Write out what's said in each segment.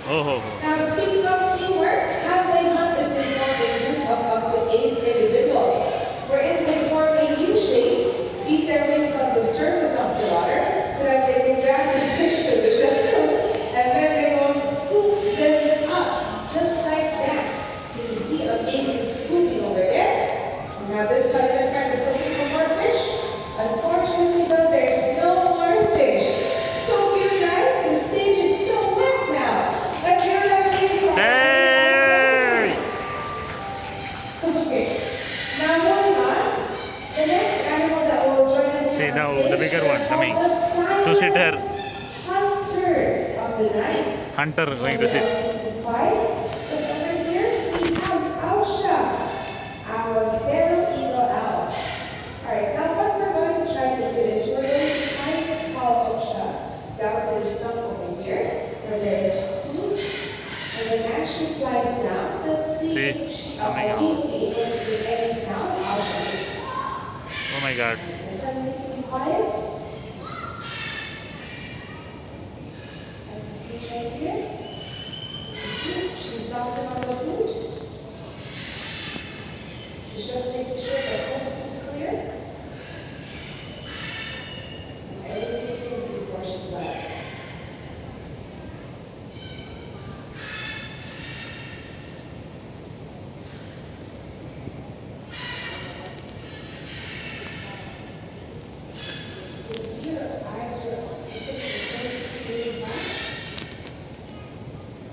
Oh, ho, Now, ho. speaking of teamwork, Hadley Hunt is informed a group of up to 8 individuals, wherein they form a U shape, beat their wings on the surface of the water so that they can drag the fish to the shells, and then they will scoop them up just like that. You can see amazing scooping over there. Now, this particular friend is looking for more fish. Unfortunately, though, there's no more fish. So weird, right? The stage is so wet now. Let's hear that please. Hey! Okay. Now moving on. The next animal that will join us See here on now the stage bigger one are coming. called the Two-seater silent hunters of the night. hunter going Shall to we sit. identify? Because over here we have Ausha, our feral eagle owl. Alright, now what we're going to try to do is we're going to try to call Ausha down to the stump over here where there is food. And then as she flies down, let's see See, if she coming will out. be able to do any sound Ausha makes. Oh my god. And tell me to be quiet. And she's right here. See, she's knocking on the food. She's just making sure the coast is clear. And everything's safe before she flies. You can see her eyes are open, the coast really fast.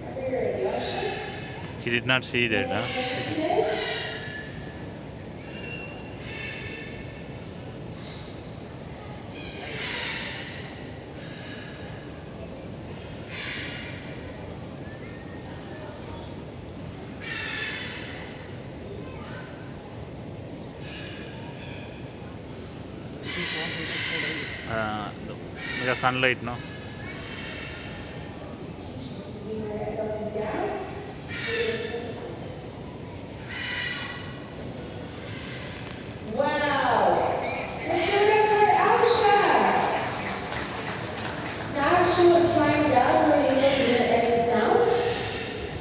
Remember you're in the ocean? He did not see that, huh? Yesterday? The sunlight, no? She's moving her head up and down. Wow! Let's give it up for Ausha! Now she was flying down, were you able to hear any sound?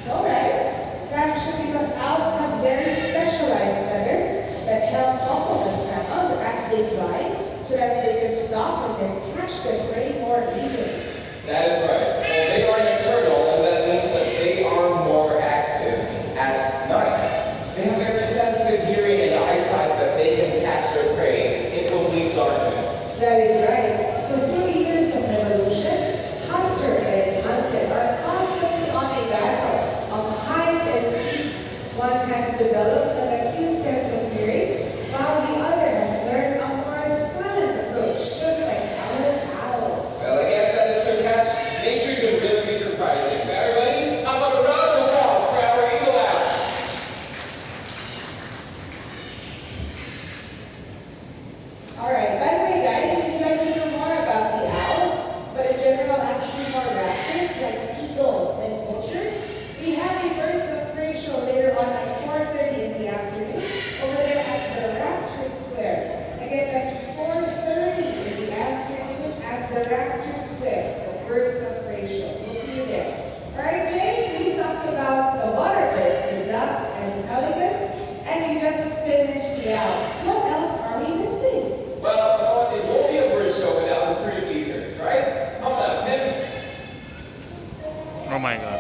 No, right? It's actually because owls have very specialized feathers that help muffle the sound as they fly so that they can stop and then catch their prey more easily. That is right. Well, they are nocturnal, and that means that they are more active at night. They have very sensitive hearing and eyesight that they can catch their prey in complete darkness. That is right. So through years of evolution, hunter and hunted are constantly on a battle of hide and seek. One has developed an acute sense of hearing, while the other has learned a more silent approach, just like our owls. Well, I guess that is a good catch. Make sure you can really be surprising. So everybody, how about a round of applause for our eagle owls? Alright, by the way guys, if you'd like to know more about the owls, but in general actually more raptors like eagles and vultures, we have a birds of prey show later on at 4:30 in the afternoon over there at the Raptor Square. Again, that's 4:30 in the afternoon at the Raptor Square, the birds of prey show. We'll see you there. Alright Jay, we talked about the water birds, the ducks and the pelicans, and we just finished the owls. What else are we missing? Well, you know what? It won't be a bird show without the pretty features, right? Come on, Tim. Oh my god.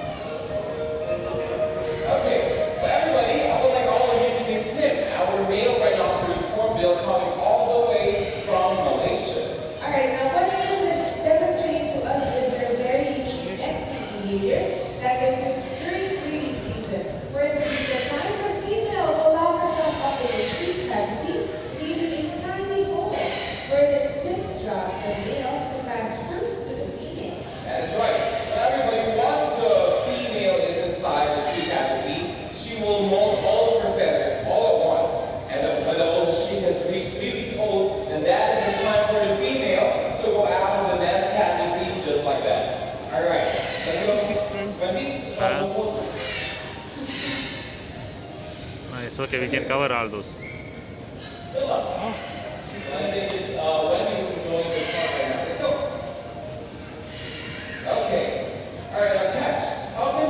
Okay, well, everybody, I would like all of you to meet Tim, our male rhinoceros hornbill coming all the way from Malaysia. Alright, now what Tim is demonstrating to us is their very unique nesting behavior that they do during breeding season. Where the time the female will lock herself up in a tree cavity, leaving a tiny hole where its tips drop the male to pass fruits to the female. That is right. Well, everybody, once the female is inside the tree cavity, she will molt all of her feathers all at once. And when she has reached these holes, and that is the time for the female to go out of the nest cavity just like that. All right. Let's go. Wendy, It's okay, we can cover all those. good luck. Wendy is enjoying this part right now. Let's go. Okay. All right, now catch. How can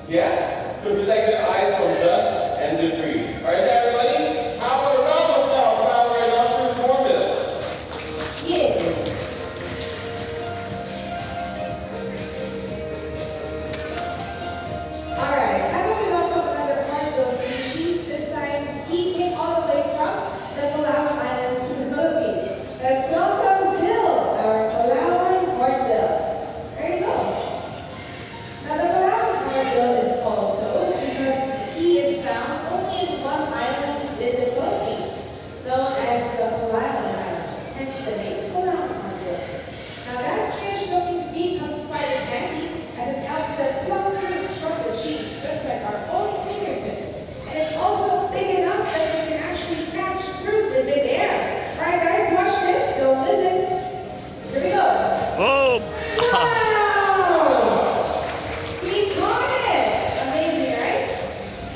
Yeah, to protect their eyes from dust and debris. All right, everybody? How about a round of applause for our illustrious hornbill? Yeah. Alright, how about we welcome another hornbill species? This time, he came all the way from the Palawan Islands in the Philippines. Let's welcome Bill, our Palawan hornbill. There you go. Now, the Palawan hornbill is called so because he is found only in one island in the Philippines, known as the Palawan Islands, hence the name Palawan hornbills. Now, that strange-looking beak comes quite in handy as it helps them pluck fruits from the trees, just like our own fingertips. And it's also big enough that you can actually catch fruits in midair. Alright guys, watch this, don't listen. Here we go. Oh! Wow! We got it! Amazing, right?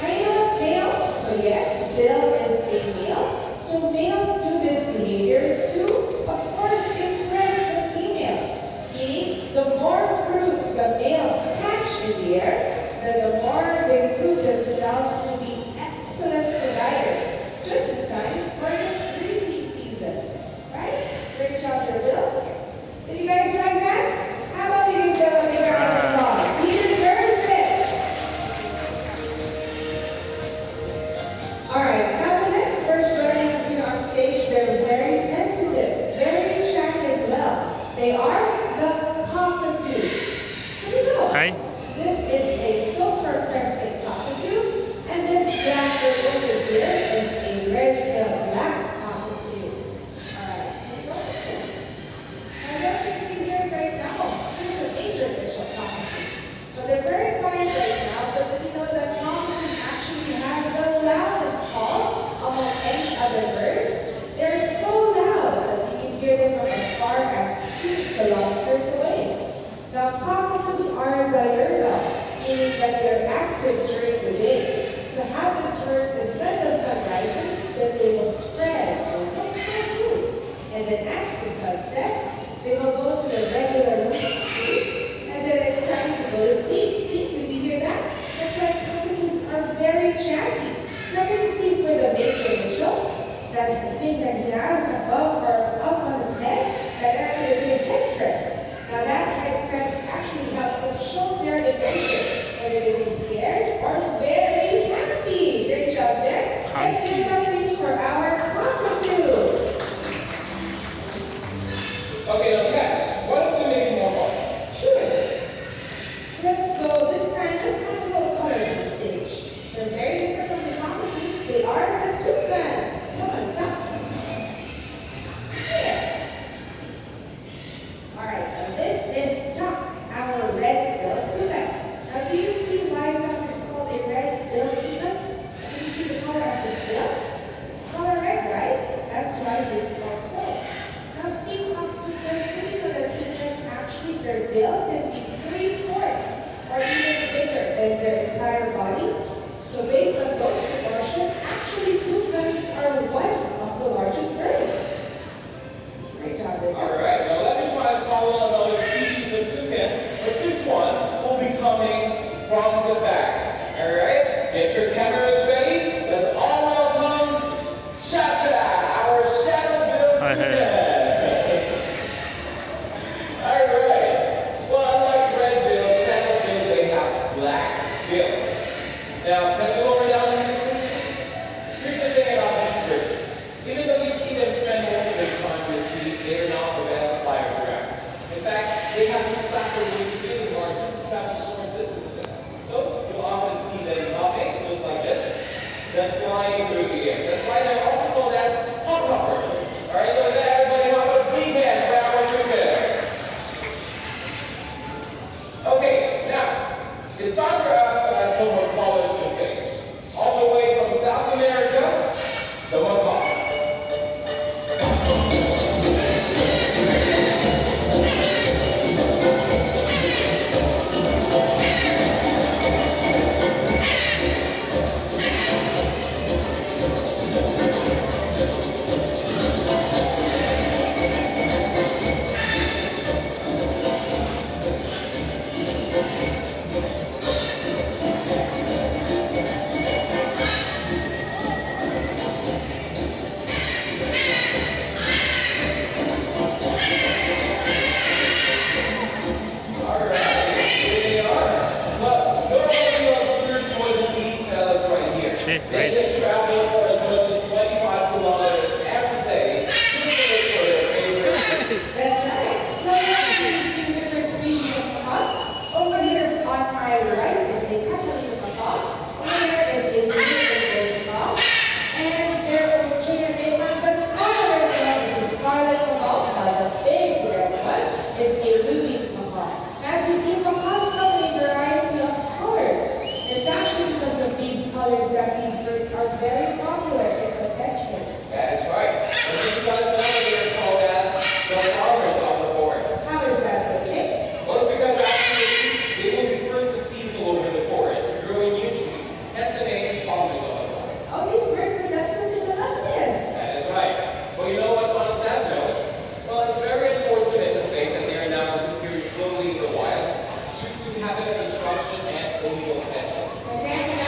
Now you know what males? Oh yes, Bill is a male. So males do this behavior to, of course, impress the females. Meaning, the more fruits the males catch in the air, then the more they prove themselves to be excellent providers, just in time for the breeding season. Right? Great job there, Bill. Did you guys like that? How about we give Bill a big round of applause? He deserves it. Alright, now the next birds joining us here on stage, they're very sensitive, very shy as well. They are the cockatoos. Here we go. Okay. This is a silver-crested cockatoo, and this black bird over here is a red-tailed black cockatoo. Alright, here we go. I don't think we hear right now. There's a major bishop cockatoo. But they're very quiet right now, but did you know that cockatoos actually have the loudest call among any other birds? They're so loud that you can hear them from as far as 2 kilometers away. Now, cockatoos are diurnal, meaning that they're active during the day. So how this works is when the sun rises, then they will spread and look for food. And then as the sun sets, they will go to the regular roosts, and then it's time to go to sleep. See, did you hear that? That's right, cockatoos are very chatty. Now can you see for the major Mitchell, that thing that he has above or up on his head, that is a head crest. Now that head crest actually helps them show their emotion, whether they be scared or very happy. Great job there. Let's give it up please for our cockatoos. Okay, now catch. Why don't we make more fun? Sure. Let's go this time. Let's add a little color to the stage. They're very different from the cockatoos. They are the toucans. Come on, top. Yeah. Alright, now this is Tuck, our red-billed toucan. Now do you see why Tuck is called a red-billed toucan? Do you see the color of his bill? It's color red, right? That's why he's called so. Now speaking of toucans, did you know that toucans actually, their bill can be 3/4 or even bigger than their entire body? So based on those proportions, actually toucans are one of the largest birds. Great job, Victor. All right, now let me try to follow another species of toucan, but this one will be coming from the back. All right, get your cameras ready. Let's all welcome Cha-Cha, our shadow-billed Hi, toucan. hey. All right. Well, unlike red bills, shadow bills, they have black bills. Now, can we lower down these? Here's the thing about these birds. Even though we see them spend most of their time in the trees, they are not the best flyers around. In fact, they have two flappers which really large just to travel short distances. So you'll often see them hopping, just like this, then flying through the air. That's why they're also called as hophoppers. All right, so with that, everybody, how about a big hand for our toucans? Okay, now it's time for us to add some more colors to the stage. All the way from South America, the macaques. proprioception and proprioception. Fantastic.